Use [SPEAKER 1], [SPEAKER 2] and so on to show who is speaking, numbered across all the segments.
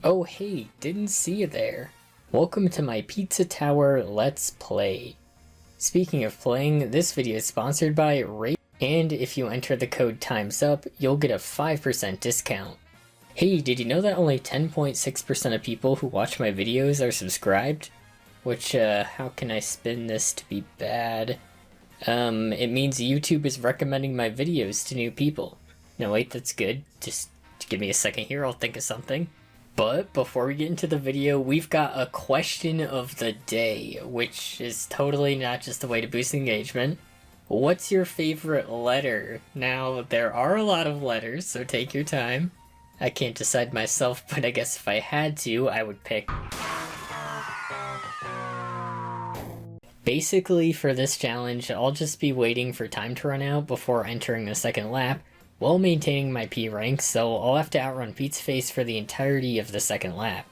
[SPEAKER 1] Oh hey, didn't see you there. Welcome to my Pizza Tower Let's Play. Speaking of playing, this video is sponsored by Ray, and if you enter the code TIMESUP, you'll get a 5% discount. Hey, did you know that only 10.6% of people who watch my videos are subscribed? Which, how can I spin this to be bad? It means YouTube is recommending my videos to new people. No wait, that's good. Just give me a second here, I'll think of something. But before we get into the video, we've got a question of the day, which is totally not just a way to boost engagement. What's your favorite letter? Now, there are a lot of letters, so take your time. I can't decide myself, but I guess if I had to, I would pick. Basically, for this challenge, I'll just be waiting for time to run out before entering the second lap, while maintaining my P rank, so I'll have to outrun Pizzaface for the entirety of the second lap.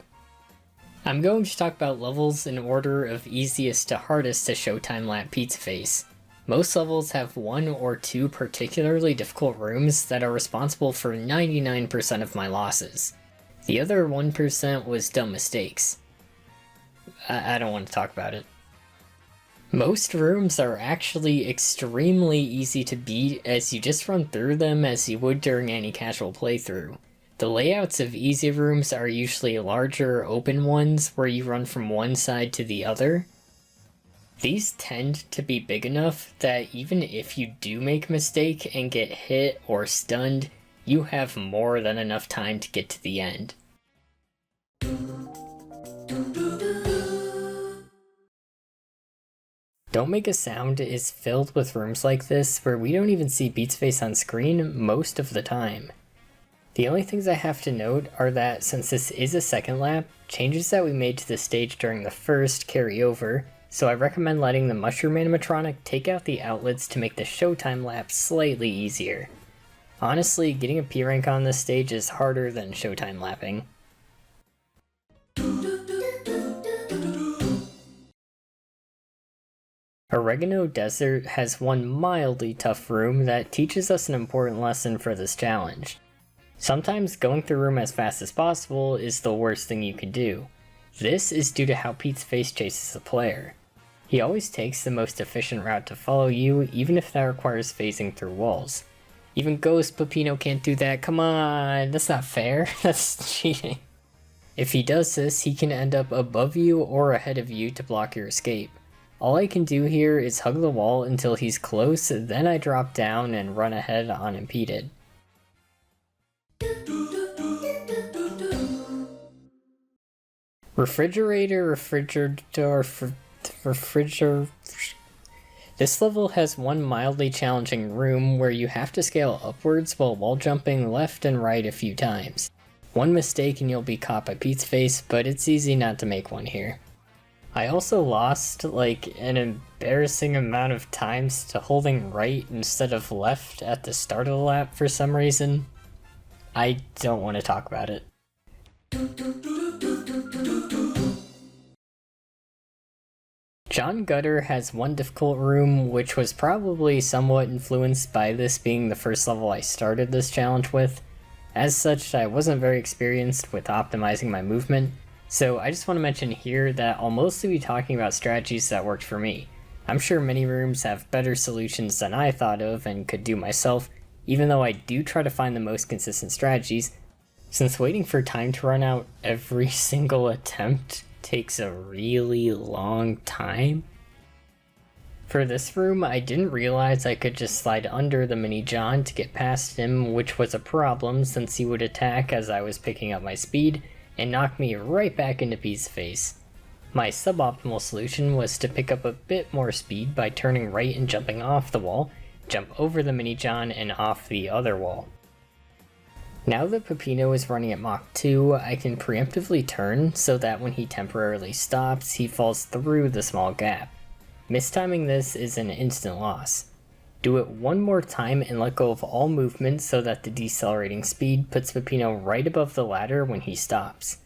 [SPEAKER 1] I'm going to talk about levels in order of easiest to hardest to showtime lap Pizzaface. Most levels have one or two particularly difficult rooms that are responsible for 99% of my losses. The other 1% was dumb mistakes. I don't want to talk about it. Most rooms are actually extremely easy to beat, as you just run through them as you would during any casual playthrough. The layouts of easy rooms are usually larger open ones where you run from one side to the other. These tend to be big enough that even if you do make a mistake and get hit or stunned, you have more than enough time to get to the end. Don't Make a Sound is filled with rooms like this where we don't even see Pizzaface on screen most of the time. The only things I have to note are that since this is a second lap, changes that we made to the stage during the first carry over, so I recommend letting the Mushroom animatronic take out the outlets to make the showtime lap slightly easier. Honestly, getting a P rank on this stage is harder than showtime lapping. Oregano Desert has one mildly tough room that teaches us an important lesson for this challenge. Sometimes going through a room as fast as possible is the worst thing you can do. This is due to how Pizzaface chases the player. He always takes the most efficient route to follow you, even if that requires phasing through walls. Even Ghost Peppino can't do that, come on, that's not fair, that's cheating. If he does this, he can end up above you or ahead of you to block your escape. All I can do here is hug the wall until he's close, then I drop down and run ahead unimpeded. Refrigerator-Refrigerator-Freezerator. This level has one mildly challenging room where you have to scale upwards while wall jumping left and right a few times. One mistake and you'll be caught by Pizzaface, but it's easy not to make one here. I also lost like an embarrassing amount of times to holding right instead of left at the start of the lap for some reason. I don't want to talk about it. John Gutter has one difficult room, which was probably somewhat influenced by this being the first level I started this challenge with. As such, I wasn't very experienced with optimizing my movement, so I just want to mention here that I'll mostly be talking about strategies that worked for me. I'm sure many rooms have better solutions than I thought of and could do myself, even though I do try to find the most consistent strategies, since waiting for time to run out every single attempt takes a really long time. For this room, I didn't realize I could just slide under the Mini John to get past him, which was a problem since he would attack as I was picking up my speed, and knocked me right back into Pizzaface. My suboptimal solution was to pick up a bit more speed by turning right and jumping off the wall, jump over the Mini John and off the other wall. Now that Peppino is running at Mach 2, I can preemptively turn so that when he temporarily stops, he falls through the small gap. Mistiming this is an instant loss. Do it one more time and let go of all movement so that the decelerating speed puts Peppino right above the ladder when he stops.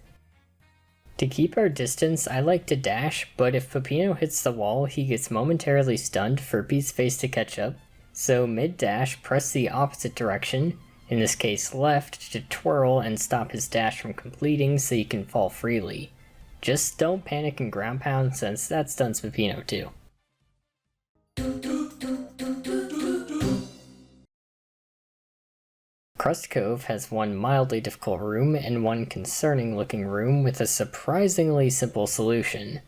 [SPEAKER 1] To keep our distance, I like to dash, but if Peppino hits the wall, he gets momentarily stunned for Pizzaface to catch up, so mid-dash, press the opposite direction, in this case left, to twirl and stop his dash from completing so you can fall freely. Just don't panic and ground pound since that stuns Peppino too. Crust Cove has one mildly difficult room and one concerning looking room with a surprisingly simple solution.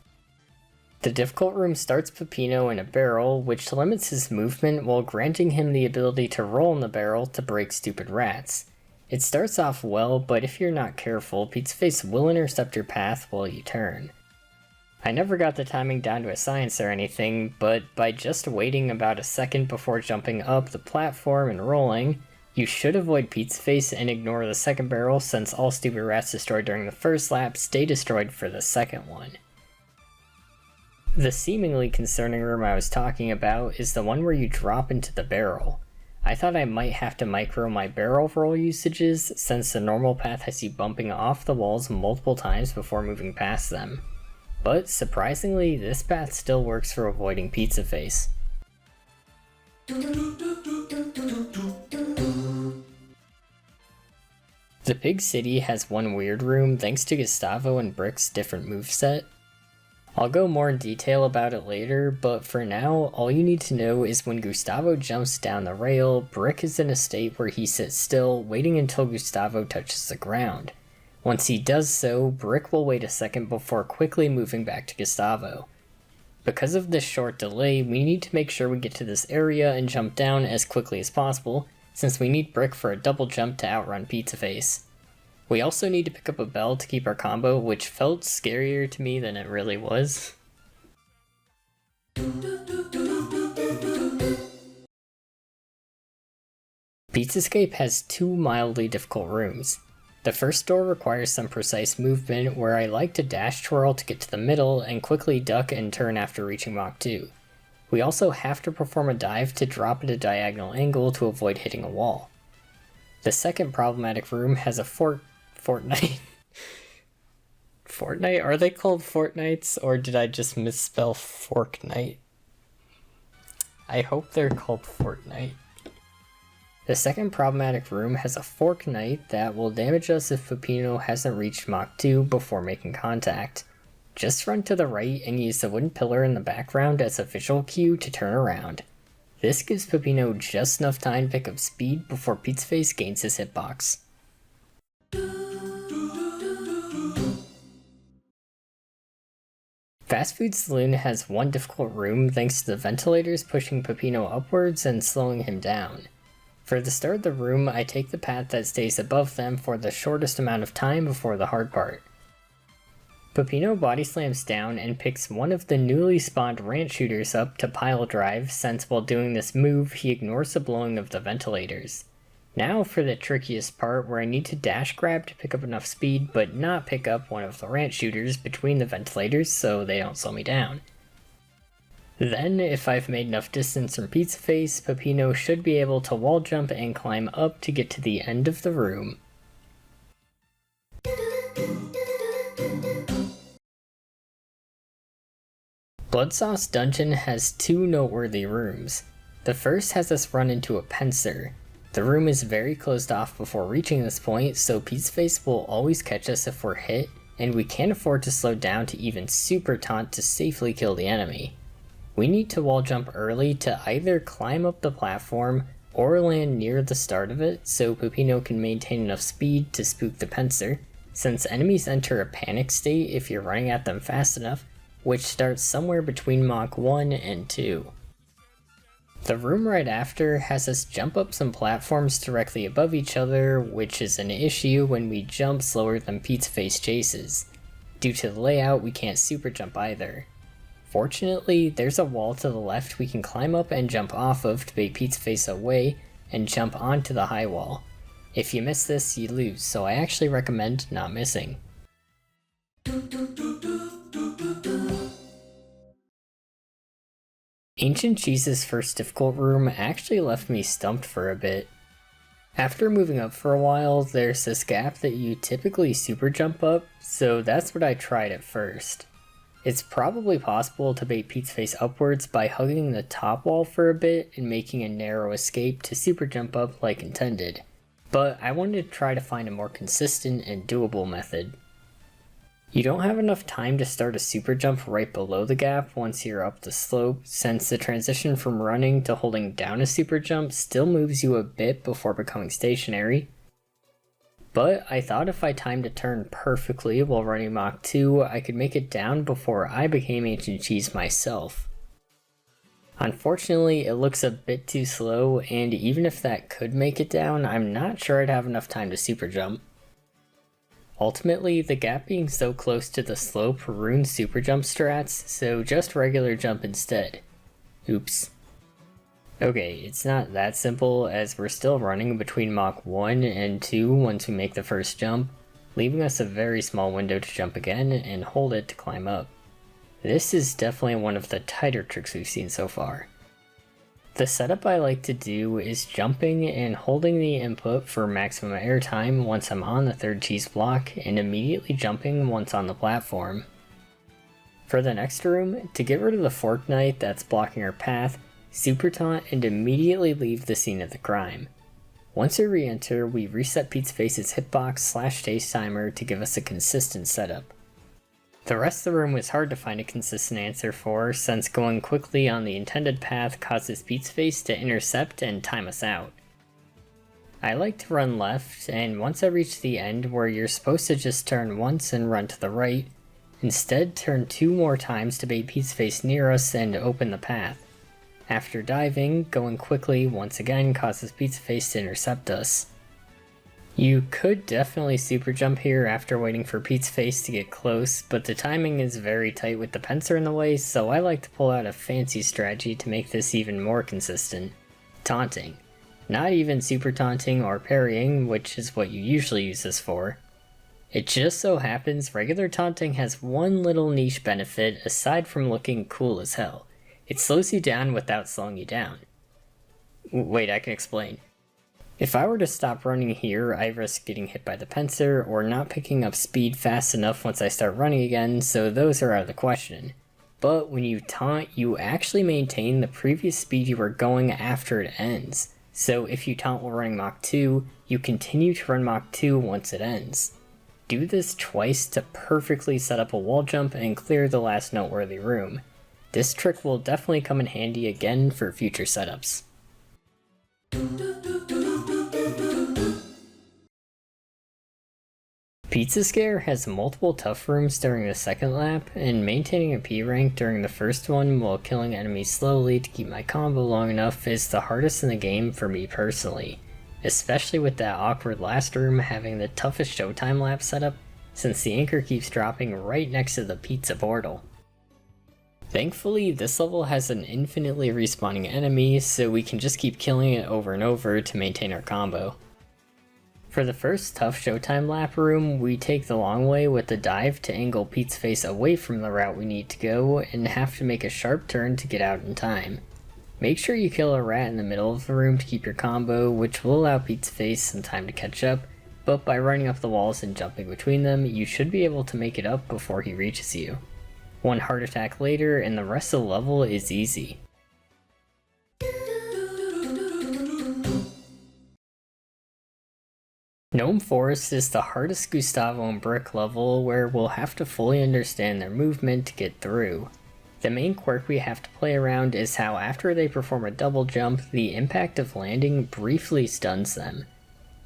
[SPEAKER 1] The difficult room starts Peppino in a barrel, which limits his movement while granting him the ability to roll in the barrel to break stupid rats. It starts off well, but if you're not careful, Pizzaface will intercept your path while you turn. I never got the timing down to a science or anything, but by just waiting about a second before jumping up the platform and rolling, you should avoid Pizzaface and ignore the second barrel since all stupid rats destroyed during the first lap stay destroyed for the second one. The seemingly concerning room I was talking about is the one where you drop into the barrel. I thought I might have to micro my barrel roll usages since the normal path has you bumping off the walls multiple times before moving past them. But surprisingly, this path still works for avoiding Pizzaface. The Pig City has one weird room thanks to Gustavo and Brick's different moveset. I'll go more in detail about it later, but for now, all you need to know is when Gustavo jumps down the rail, Brick is in a state where he sits still, waiting until Gustavo touches the ground. Once he does so, Brick will wait a second before quickly moving back to Gustavo. Because of this short delay, we need to make sure we get to this area and jump down as quickly as possible, since we need Brick for a double jump to outrun Pizzaface. We also need to pick up a bell to keep our combo, which felt scarier to me than it really was. Pizzascape has two mildly difficult rooms. The first door requires some precise movement where I like to dash twirl to get to the middle and quickly duck and turn after reaching Mach 2. We also have to perform a dive to drop at a diagonal angle to avoid hitting a wall. The second problematic room has a Fortnite? Fortnite? Are they called Fortnites, or did I just misspell Forknight? I hope they're called Fortnite. The second problematic room has a Forknight that will damage us if Peppino hasn't reached Mach 2 before making contact. Just run to the right and use the wooden pillar in the background as a visual cue to turn around. This gives Peppino just enough time to pick up speed before Pizzaface gains his hitbox. Fastfood Saloon has one difficult room thanks to the ventilators pushing Peppino upwards and slowing him down. For the start of the room, I take the path that stays above them for the shortest amount of time before the hard part. Peppino body slams down and picks one of the newly spawned ranch shooters up to pile drive since while doing this move he ignores the blowing of the ventilators. Now for the trickiest part where I need to dash grab to pick up enough speed but not pick up one of the ranch shooters between the ventilators so they don't slow me down. Then, if I've made enough distance from Pizzaface, Peppino should be able to wall jump and climb up to get to the end of the room. Bloodsauce Dungeon has two noteworthy rooms. The first has us run into a pincer. The room is very closed off before reaching this point, so Pizzaface will always catch us if we're hit, and we can't afford to slow down to even super taunt to safely kill the enemy. We need to wall jump early to either climb up the platform or land near the start of it so Peppino can maintain enough speed to spook the pincer, since enemies enter a panic state if you're running at them fast enough, which starts somewhere between Mach 1 and 2. The room right after has us jump up some platforms directly above each other, which is an issue when we jump slower than Pizzaface chases. Due to the layout, we can't super jump either. Fortunately, there's a wall to the left we can climb up and jump off of to bait Pizzaface away and jump onto the high wall. If you miss this, you lose, so I actually recommend not missing. Ancient Cheese's first difficult room actually left me stumped for a bit. After moving up for a while, there's this gap that you typically super jump up, so that's what I tried at first. It's probably possible to bait Pizzaface upwards by hugging the top wall for a bit and making a narrow escape to super jump up like intended. but I wanted to try to find a more consistent and doable method. You don't have enough time to start a super jump right below the gap once you're up the slope, since the transition from running to holding down a super jump still moves you a bit before becoming stationary. But I thought if I timed a turn perfectly while running Mach 2, I could make it down before I became ancient cheese myself. Unfortunately, it looks a bit too slow, and even if that could make it down, I'm not sure I'd have enough time to super jump. Ultimately, the gap being so close to the slope ruins super jump strats, so just regular jump instead. Oops. Okay, it's not that simple, as we're still running between Mach 1 and 2 once we make the first jump, leaving us a very small window to jump again and hold it to climb up. This is definitely one of the tighter tricks we've seen so far. The setup I like to do is jumping and holding the input for maximum airtime once I'm on the third cheese block, and immediately jumping once on the platform. For the next room, to get rid of the fork knight that's blocking our path, super taunt and immediately leave the scene of the crime. Once we re-enter, we reset Pizzaface's hitbox/taste timer to give us a consistent setup. The rest of the room was hard to find a consistent answer for, since going quickly on the intended path causes Pizzaface to intercept and time us out. I like to run left, and once I reach the end where you're supposed to just turn once and run to the right, instead turn 2 more times to bait Pizzaface near us and open the path. After diving, going quickly once again causes Pizzaface to intercept us. You could definitely super jump here after waiting for Pizzaface to get close, but the timing is very tight with the pincer in the way, so I like to pull out a fancy strategy to make this even more consistent. Taunting. Not even super taunting or parrying, which is what you usually use this for. It just so happens regular taunting has one little niche benefit aside from looking cool as hell. It slows you down without slowing you down. Wait, I can explain. If I were to stop running here, I risk getting hit by the pincer or not picking up speed fast enough once I start running again, so those are out of the question. But when you taunt, you actually maintain the previous speed you were going after it ends. So if you taunt while running Mach 2, you continue to run Mach 2 once it ends. Do this twice to perfectly set up a wall jump and clear the last noteworthy room. This trick will definitely come in handy again for future setups. Pizzascare has multiple tough rooms during the second lap, and maintaining a P rank during the first one while killing enemies slowly to keep my combo long enough is the hardest in the game for me personally, especially with that awkward last room having the toughest showtime lap setup since the anchor keeps dropping right next to the pizza portal. Thankfully, this level has an infinitely respawning enemy, so we can just keep killing it over and over to maintain our combo. For the first tough showtime lap room, we take the long way with the dive to angle Pizzaface away from the route we need to go and have to make a sharp turn to get out in time. Make sure you kill a rat in the middle of the room to keep your combo, which will allow Pizzaface some time to catch up, but by running up the walls and jumping between them, you should be able to make it up before he reaches you. One heart attack later and the rest of the level is easy. Gnome Forrest is the hardest Gustavo and Brick level where we'll have to fully understand their movement to get through. The main quirk we have to play around is how after they perform a double jump, the impact of landing briefly stuns them.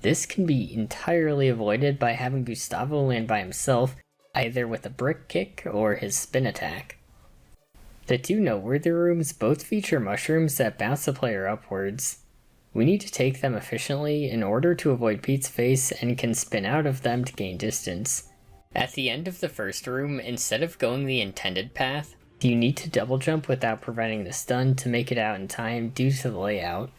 [SPEAKER 1] This can be entirely avoided by having Gustavo land by himself, either with a brick kick or his spin attack. The 2 noteworthy rooms both feature mushrooms that bounce the player upwards. We need to take them efficiently in order to avoid Pizzaface and can spin out of them to gain distance. At the end of the first room, instead of going the intended path, you need to double jump without preventing the stun to make it out in time due to the layout.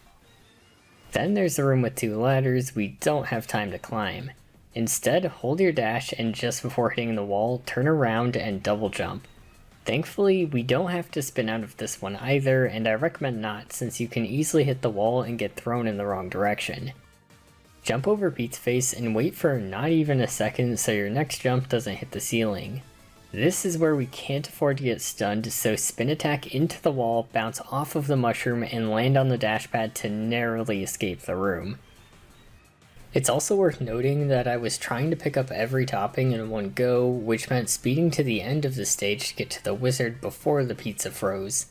[SPEAKER 1] Then there's the room with 2 ladders we don't have time to climb. Instead, hold your dash and just before hitting the wall, turn around and double jump. Thankfully, we don't have to spin out of this one either, and I recommend not since you can easily hit the wall and get thrown in the wrong direction. Jump over Pizzaface and wait for not even a second so your next jump doesn't hit the ceiling. This is where we can't afford to get stunned, so spin attack into the wall, bounce off of the mushroom, and land on the dash pad to narrowly escape the room. It's also worth noting that I was trying to pick up every topping in one go, which meant speeding to the end of the stage to get to the wizard before the pizza froze.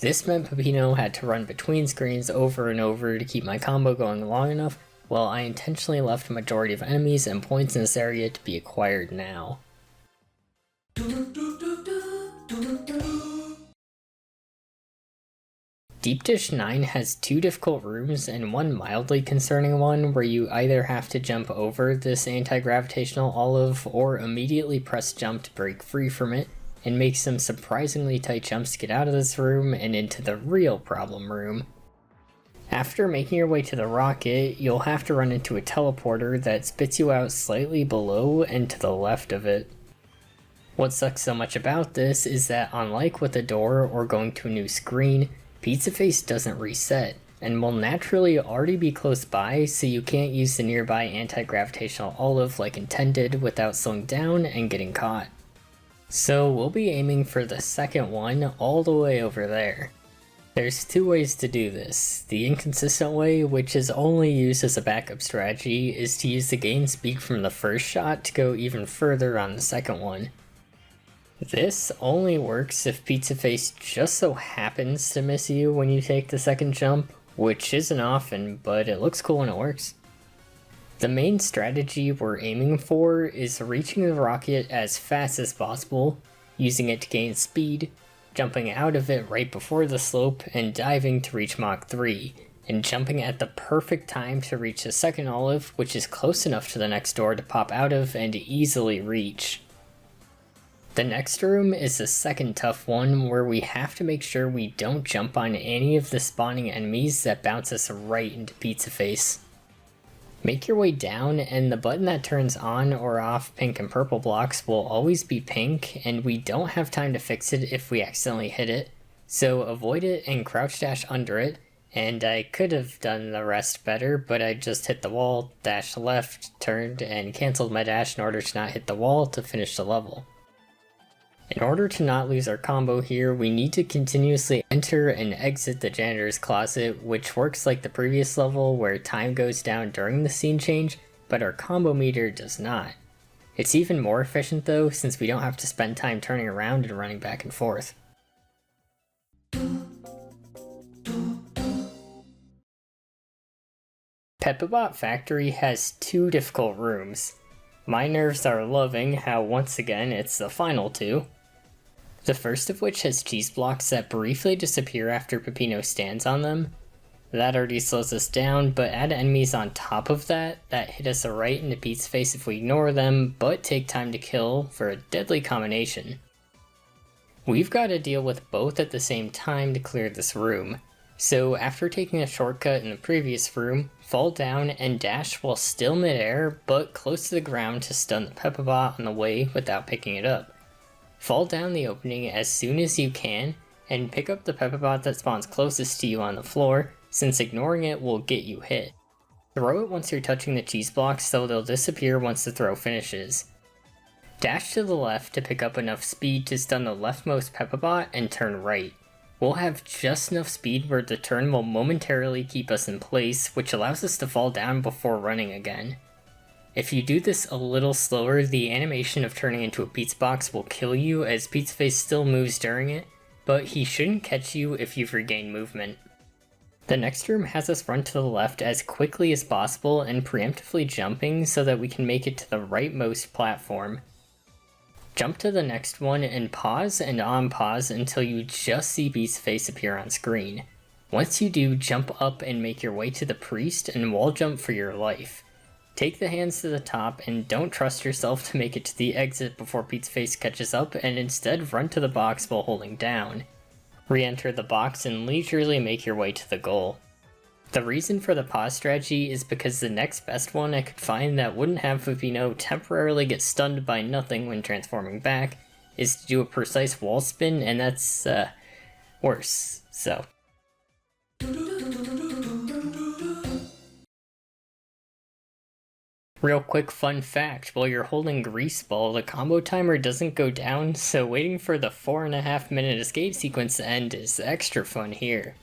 [SPEAKER 1] This meant Peppino had to run between screens over and over to keep my combo going long enough, while I intentionally left a majority of enemies and points in this area to be acquired now. Deep Dish 9 has 2 difficult rooms and one mildly concerning one where you either have to jump over this anti-gravitational olive or immediately press jump to break free from it, and make some surprisingly tight jumps to get out of this room and into the real problem room. After making your way to the rocket, you'll have to run into a teleporter that spits you out slightly below and to the left of it. What sucks so much about this is that unlike with a door or going to a new screen, Pizzaface doesn't reset, and will naturally already be close by, so you can't use the nearby anti-gravitational olive like intended without slowing down and getting caught. So we'll be aiming for the second one all the way over there. There's 2 ways to do this. The inconsistent way, which is only used as a backup strategy, is to use the gain speed from the first shot to go even further on the second one. This only works if Pizzaface just so happens to miss you when you take the second jump, which isn't often, but it looks cool when it works. The main strategy we're aiming for is reaching the rocket as fast as possible, using it to gain speed, jumping out of it right before the slope, and diving to reach Mach 3, and jumping at the perfect time to reach the second olive, which is close enough to the next door to pop out of and easily reach. The next room is the second tough one, where we have to make sure we don't jump on any of the spawning enemies that bounce us right into Pizzaface. Make your way down, and the button that turns on or off pink and purple blocks will always be pink, and we don't have time to fix it if we accidentally hit it, so avoid it and crouch dash under it, and I could have done the rest better, but I just hit the wall, dashed left, turned, and cancelled my dash in order to not hit the wall to finish the level. In order to not lose our combo here, we need to continuously enter and exit the janitor's closet, which works like the previous level where time goes down during the scene change, but our combo meter does not. It's even more efficient though, since we don't have to spend time turning around and running back and forth. Peppibot Factory has 2 difficult rooms. My nerves are loving how once again it's the final 2. The first of which has cheese blocks that briefly disappear after Peppino stands on them. That already slows us down, but add enemies on top of that hit us right into Pizzaface if we ignore them, but take time to kill for a deadly combination. We've got to deal with both at the same time to clear this room. So after taking a shortcut in the previous room, fall down and dash while still midair but close to the ground to stun the Peppibot on the way without picking it up. Fall down the opening as soon as you can and pick up the Peppibot that spawns closest to you on the floor, since ignoring it will get you hit. Throw it once you're touching the cheese blocks so they'll disappear once the throw finishes. Dash to the left to pick up enough speed to stun the leftmost Peppibot and turn right. We'll have just enough speed where the turn will momentarily keep us in place, which allows us to fall down before running again. If you do this a little slower, the animation of turning into a pizza box will kill you as Pizzaface still moves during it, but he shouldn't catch you if you've regained movement. The next room has us run to the left as quickly as possible and preemptively jumping so that we can make it to the rightmost platform. Jump to the next one and pause and unpause until you just see Pizzaface appear on screen. Once you do, jump up and make your way to the priest and wall jump for your life. Take the hands to the top and don't trust yourself to make it to the exit before Pizzaface catches up, and instead run to the box while holding down. Re-enter the box and leisurely make your way to the goal. The reason for the pause strategy is because the next best one I could find that wouldn't have Peppino temporarily get stunned by nothing when transforming back is to do a precise wall spin, and that's worse, so. Real quick fun fact, while you're holding Grease Ball, the combo timer doesn't go down, so waiting for the 4.5 minute escape sequence to end is extra fun here.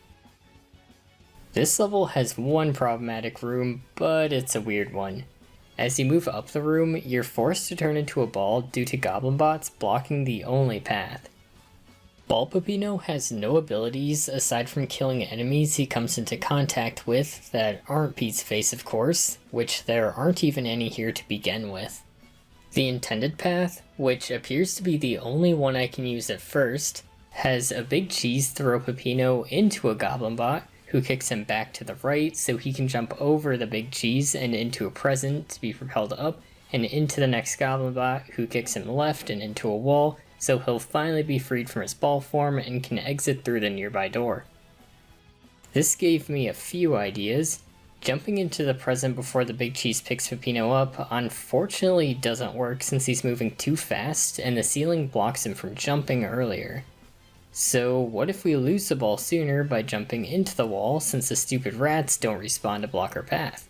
[SPEAKER 1] This level has one problematic room, but it's a weird one. As you move up the room, you're forced to turn into a ball due to goblin bots blocking the only path. Bulbapino has no abilities aside from killing enemies he comes into contact with that aren't Pizzaface, of course, which there aren't even any here to begin with. The intended path, which appears to be the only one I can use at first, has a big cheese throw Peppino into a goblin bot, who kicks him back to the right so he can jump over the big cheese and into a present to be propelled up, and into the next goblin bot, who kicks him left and into a wall, so he'll finally be freed from his ball form and can exit through the nearby door. This gave me a few ideas. Jumping into the present before the big cheese picks Peppino up unfortunately doesn't work since he's moving too fast and the ceiling blocks him from jumping earlier. So what if we lose the ball sooner by jumping into the wall since the stupid rats don't respawn to block our path?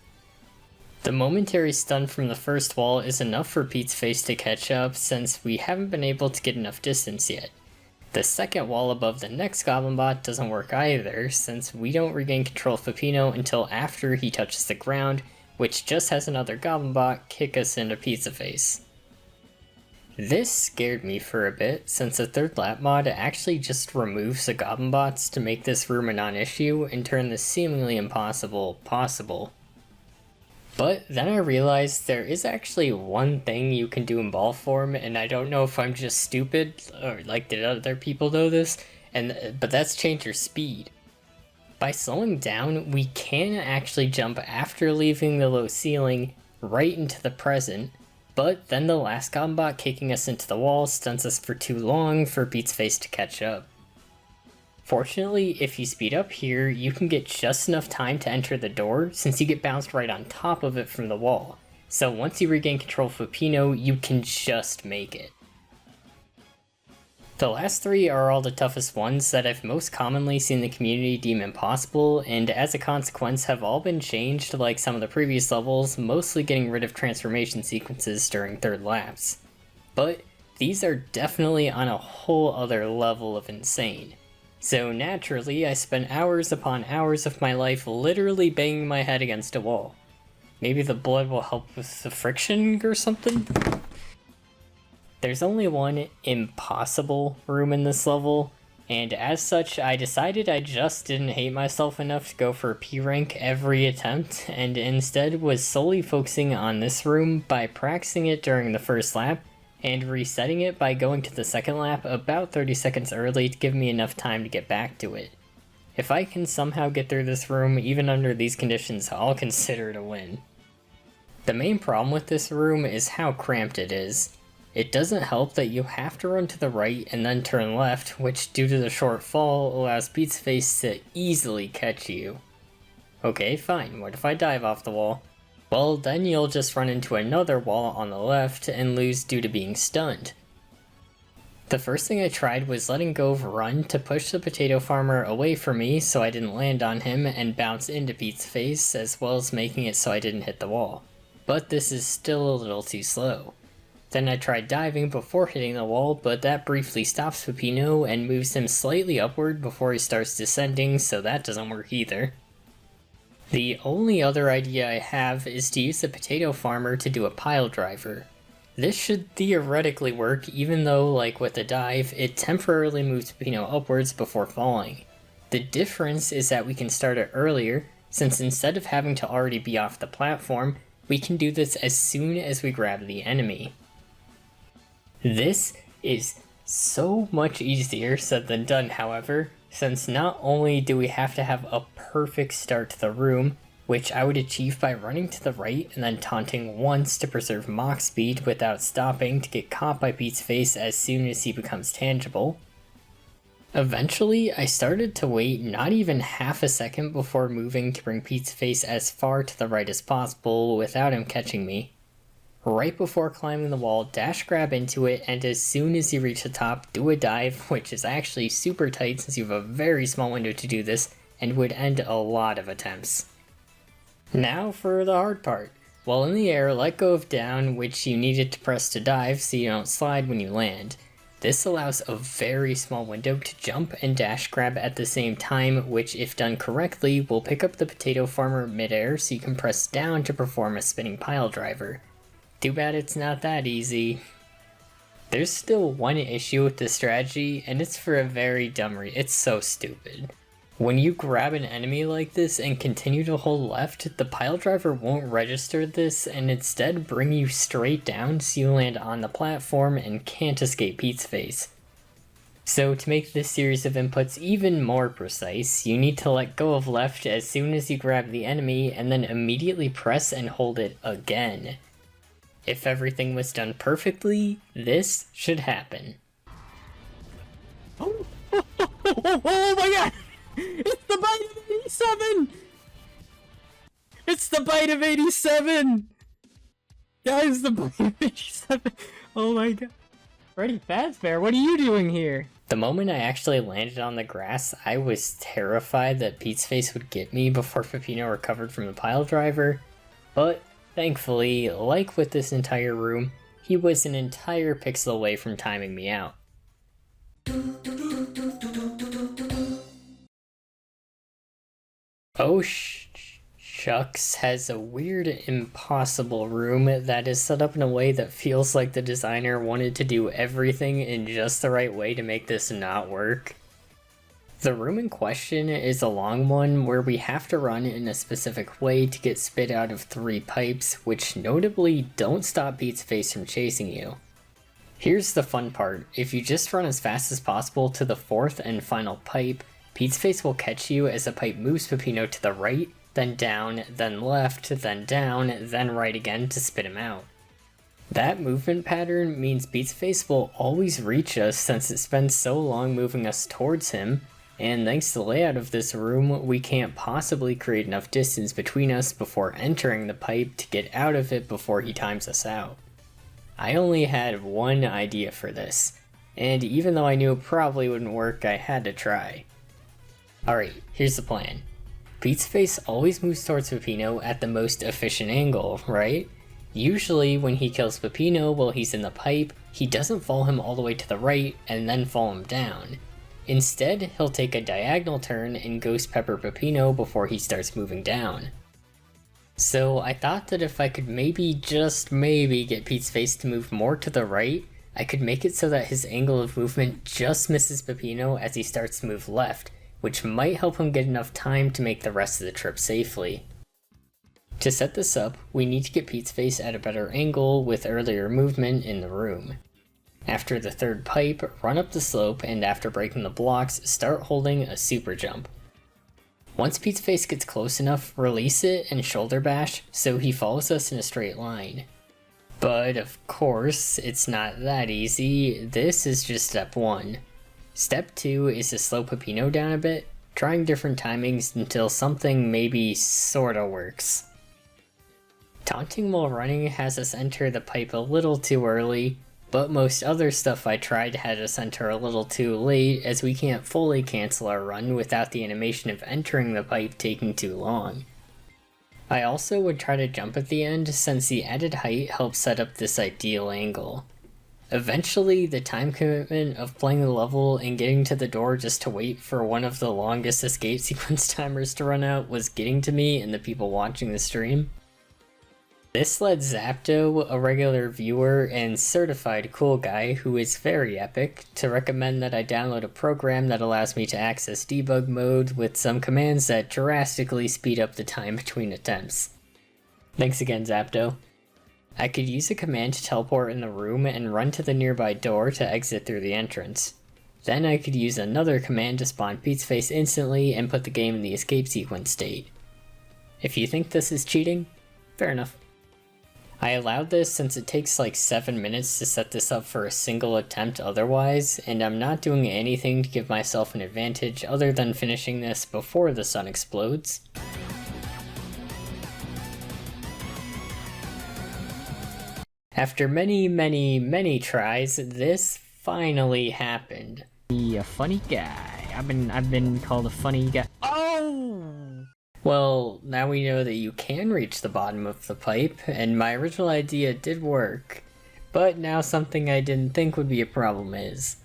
[SPEAKER 1] The momentary stun from the first wall is enough for Pizzaface to catch up since we haven't been able to get enough distance yet. The second wall above the next goblin bot doesn't work either since we don't regain control of Peppino until after he touches the ground, which just has another goblin bot kick us into Pizzaface. This scared me for a bit since the third lap mod actually just removes the goblin bots to make this room a non-issue and turn the seemingly impossible possible. But then I realized there is actually one thing you can do in ball form, and I don't know if I'm just stupid, or like did other people know this, but that's change your speed. By slowing down, we can actually jump after leaving the low ceiling right into the present, but then the last goblin bot kicking us into the wall stunts us for too long for Pizzaface to catch up. Fortunately, if you speed up here, you can get just enough time to enter the door since you get bounced right on top of it from the wall. So once you regain control of Peppino, you can just make it. The last three are all the toughest ones that I've most commonly seen the community deem impossible, and as a consequence have all been changed like some of the previous levels, mostly getting rid of transformation sequences during third laps. But these are definitely on a whole other level of insane. So naturally, I spent hours upon hours of my life literally banging my head against a wall. Maybe the blood will help with the friction or something? There's only one impossible room in this level, and as such, I decided I just didn't hate myself enough to go for P rank every attempt, and instead was solely focusing on this room by practicing it during the first lap, and resetting it by going to the second lap about 30 seconds early to give me enough time to get back to it. If I can somehow get through this room even under these conditions, I'll consider it a win. The main problem with this room is how cramped it is. It doesn't help that you have to run to the right and then turn left, which due to the short fall allows Pizzaface to easily catch you. Okay, fine, what if I dive off the wall? Well, then you'll just run into another wall on the left and lose due to being stunned. The first thing I tried was letting go of run to push the potato farmer away from me so I didn't land on him and bounce into Pizzaface, as well as making it so I didn't hit the wall. But this is still a little too slow. Then I tried diving before hitting the wall, but that briefly stops Peppino and moves him slightly upward before he starts descending, so that doesn't work either. The only other idea I have is to use the potato farmer to do a pile driver. This should theoretically work, even though, like with the dive, it temporarily moves Peppino upwards before falling. The difference is that we can start it earlier, since instead of having to already be off the platform, we can do this as soon as we grab the enemy. This is so much easier said than done, however, since not only do we have to have a perfect start to the room, which I would achieve by running to the right and then taunting once to preserve Mach speed without stopping to get caught by Pizzaface as soon as he becomes tangible. Eventually, I started to wait not even half a second before moving to bring Pizzaface as far to the right as possible without him catching me. Right before climbing the wall, dash grab into it, and as soon as you reach the top, do a dive, which is actually super tight since you have a very small window to do this, and would end a lot of attempts. Now for the hard part. While in the air, let go of down, which you needed to press to dive so you don't slide when you land. This allows a very small window to jump and dash grab at the same time, which if done correctly will pick up the potato farmer midair so you can press down to perform a spinning pile driver. Too bad it's not that easy. There's still one issue with this strategy, and it's for a very dumb reason. It's so stupid. When you grab an enemy like this and continue to hold left, the pile driver won't register this and instead bring you straight down so you land on the platform and can't escape Pizzaface. So to make this series of inputs even more precise, you need to let go of left as soon as you grab the enemy and then immediately press and hold it again. If everything was done perfectly, this should happen.
[SPEAKER 2] Oh my god! It's the bite of 87! It's the bite of 87! Guys, the bite of 87! Oh my god. Freddy Fazbear, what are you doing here?
[SPEAKER 1] The moment I actually landed on the grass, I was terrified that Pizzaface would get me before Peppino recovered from the pile driver, but thankfully, like with this entire room, he was an entire pixel away from timing me out. Oh Shucks has a weird impossible room that is set up in a way that feels like the designer wanted to do everything in just the right way to make this not work. The room in question is a long one where we have to run in a specific way to get spit out of 3 pipes, which notably don't stop Pizzaface from chasing you. Here's the fun part: if you just run as fast as possible to the 4th and final pipe, Pizzaface will catch you as the pipe moves Peppino to the right, then down, then left, then down, then right again to spit him out. That movement pattern means Pizzaface will always reach us since it spends so long moving us towards him, and thanks to the layout of this room, we can't possibly create enough distance between us before entering the pipe to get out of it before he times us out. I only had one idea for this, and even though I knew it probably wouldn't work, I had to try. Alright, here's the plan. Pizzaface always moves towards Peppino at the most efficient angle, right? Usually when he kills Peppino while he's in the pipe, he doesn't fall him all the way to the right and then fall him down. Instead, he'll take a diagonal turn and ghost pepper Peppino before he starts moving down. So I thought that if I could maybe, just maybe, get Pizzaface to move more to the right, I could make it so that his angle of movement just misses Peppino as he starts to move left, which might help him get enough time to make the rest of the trip safely. To set this up, we need to get Pizzaface at a better angle with earlier movement in the room. After the 3rd pipe, run up the slope and after breaking the blocks, start holding a super jump. Once Pizzaface gets close enough, release it and shoulder bash so he follows us in a straight line. But of course, it's not that easy. This is just step 1. Step 2 is to slow Peppino down a bit, trying different timings until something maybe sorta works. Taunting while running has us enter the pipe a little too early, but most other stuff I tried had us enter a little too late as we can't fully cancel our run without the animation of entering the pipe taking too long. I also would try to jump at the end since the added height helps set up this ideal angle. Eventually, the time commitment of playing the level and getting to the door just to wait for one of the longest escape sequence timers to run out was getting to me and the people watching the stream. This led Zapdo, a regular viewer and certified cool guy who is very epic, to recommend that I download a program that allows me to access debug mode with some commands that drastically speed up the time between attempts. Thanks again, Zapdo. I could use a command to teleport in the room and run to the nearby door to exit through the entrance. Then I could use another command to spawn Pizzaface instantly and put the game in the escape sequence state. If you think this is cheating, fair enough. I allowed this since it takes like 7 minutes to set this up for a single attempt otherwise, and I'm not doing anything to give myself an advantage other than finishing this before the sun explodes. After many tries, this finally happened.
[SPEAKER 2] Be a funny guy. I've been called a funny guy. Oh!
[SPEAKER 1] Well, now we know that you can reach the bottom of the pipe, and my original idea did work. But now something I didn't think would be a problem is.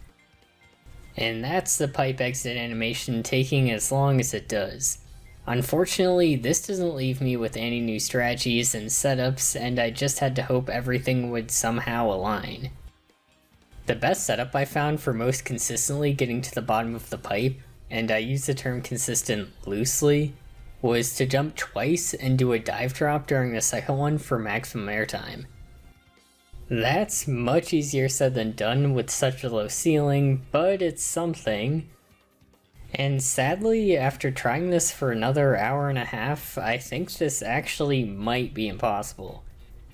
[SPEAKER 1] And that's the pipe exit animation taking as long as it does. Unfortunately, this doesn't leave me with any new strategies and setups, and I just had to hope everything would somehow align. The best setup I found for most consistently getting to the bottom of the pipe, and I use the term consistent loosely, was to jump twice and do a dive drop during the second one for maximum airtime. That's much easier said than done with such a low ceiling, but it's something. And sadly, after trying this for another hour and a half, I think this actually might be impossible.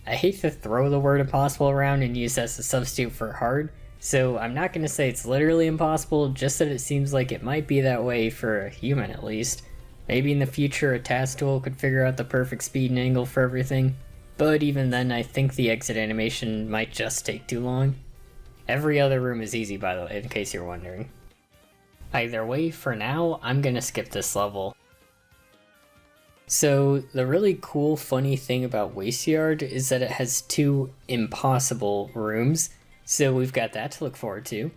[SPEAKER 1] I hate to throw the word impossible around and use that as a substitute for hard, so I'm not going to say it's literally impossible, just that it seems like it might be that way for a human at least. Maybe in the future a task tool could figure out the perfect speed and angle for everything, but even then I think the exit animation might just take too long. Every other room is easy, by the way, in case you're wondering. Either way, for now, I'm gonna skip this level. So, the really cool, funny thing about Wasteyard is that it has two impossible rooms, so we've got that to look forward to.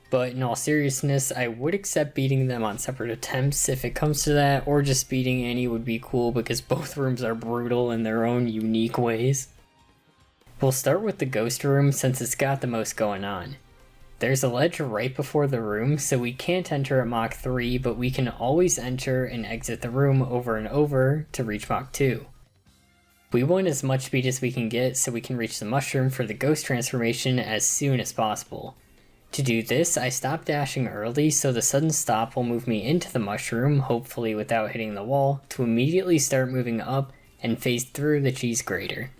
[SPEAKER 1] But in all seriousness, I would accept beating them on separate attempts if it comes to that, or just beating any would be cool because both rooms are brutal in their own unique ways. We'll start with the ghost room since it's got the most going on. There's a ledge right before the room, so we can't enter at Mach 3, but we can always enter and exit the room over and over to reach Mach 2. We want as much speed as we can get so we can reach the mushroom for the ghost transformation as soon as possible. To do this, I stop dashing early so the sudden stop will move me into the mushroom, hopefully without hitting the wall, to immediately start moving up and phase through the cheese grater.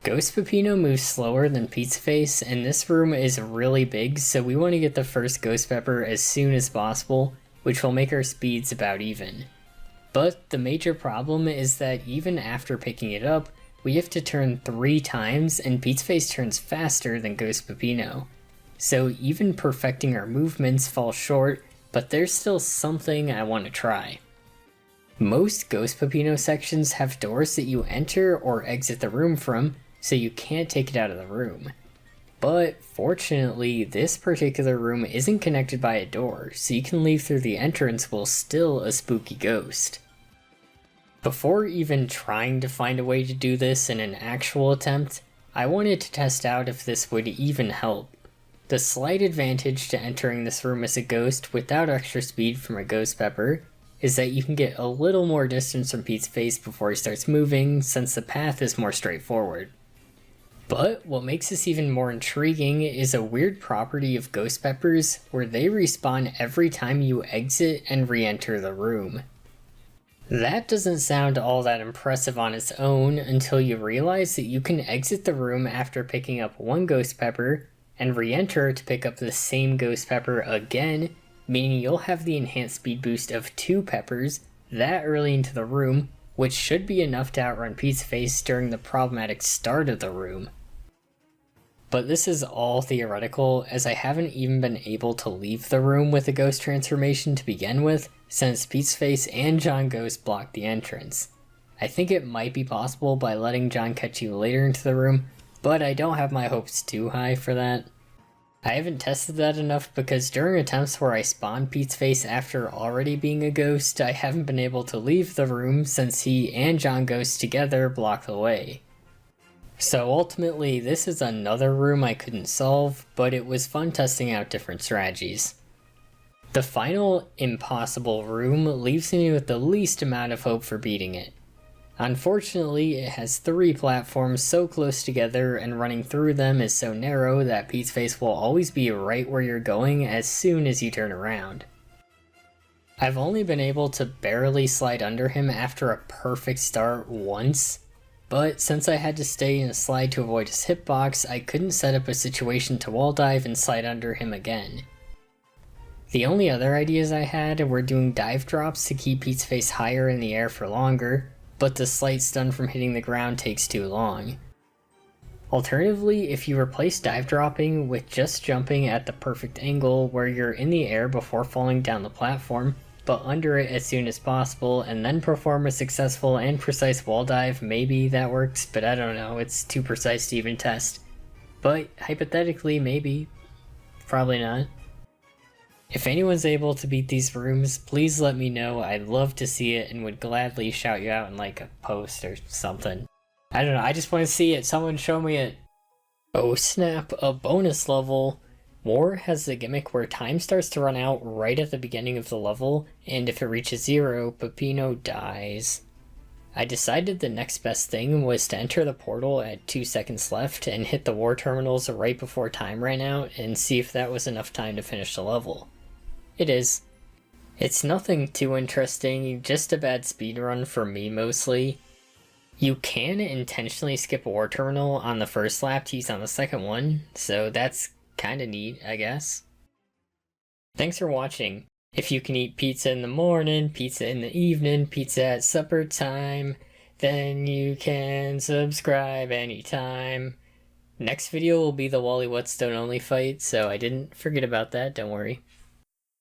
[SPEAKER 1] Ghost Peppino moves slower than Pizzaface, and this room is really big, so we want to get the first Ghost Pepper as soon as possible, which will make our speeds about even. But the major problem is that even after picking it up, we have to turn 3 times, and Pizzaface turns faster than Ghost Peppino. So even perfecting our movements falls short, but there's still something I want to try. Most Ghost Peppino sections have doors that you enter or exit the room from, so you can't take it out of the room. But fortunately, this particular room isn't connected by a door, so you can leave through the entrance while still a spooky ghost. Before even trying to find a way to do this in an actual attempt, I wanted to test out if this would even help. The slight advantage to entering this room as a ghost without extra speed from a ghost pepper is that you can get a little more distance from Pizzaface before he starts moving, since the path is more straightforward. But what makes this even more intriguing is a weird property of ghost peppers where they respawn every time you exit and re-enter the room. That doesn't sound all that impressive on its own until you realize that you can exit the room after picking up one ghost pepper and re-enter to pick up the same ghost pepper again, meaning you'll have the enhanced speed boost of 2 peppers that early into the room, which should be enough to outrun Pizzaface during the problematic start of the room. But this is all theoretical, as I haven't even been able to leave the room with a ghost transformation to begin with, since Pizzaface and John Ghost blocked the entrance. I think it might be possible by letting John catch you later into the room, but I don't have my hopes too high for that. I haven't tested that enough because during attempts where I spawned Pizzaface after already being a ghost, I haven't been able to leave the room since he and John Ghost together block the way. So ultimately, this is another room I couldn't solve, but it was fun testing out different strategies. The final impossible room leaves me with the least amount of hope for beating it. Unfortunately, it has 3 platforms so close together and running through them is so narrow that Pizzaface will always be right where you're going as soon as you turn around. I've only been able to barely slide under him after a perfect start once, but since I had to stay in a slide to avoid his hitbox, I couldn't set up a situation to wall dive and slide under him again. The only other ideas I had were doing dive drops to keep Pizzaface higher in the air for longer, but the slight stun from hitting the ground takes too long. Alternatively, if you replace dive dropping with just jumping at the perfect angle where you're in the air before falling down the platform, but under it as soon as possible, and then perform a successful and precise wall dive, maybe that works, but I don't know, it's too precise to even test. But hypothetically, maybe. Probably not. If anyone's able to beat these rooms, please let me know. I'd love to see it and would gladly shout you out in like a post or something. I don't know, I just want to see it. Someone show me it. Oh snap, a bonus level. War has the gimmick where time starts to run out right at the beginning of the level, and if it reaches 0, Peppino dies. I decided the next best thing was to enter the portal at 2 seconds left and hit the war terminals right before time ran out and see if that was enough time to finish the level. It is. It's nothing too interesting, just a bad speedrun for me mostly. You can intentionally skip a war terminal on the first lap to use on the second one, so that's kinda neat, I guess. Thanks for watching. If you can eat pizza in the morning, pizza in the evening, pizza at supper time, then you can subscribe anytime. Next video will be the Wally Whetstone only fight, so I didn't forget about that, don't worry.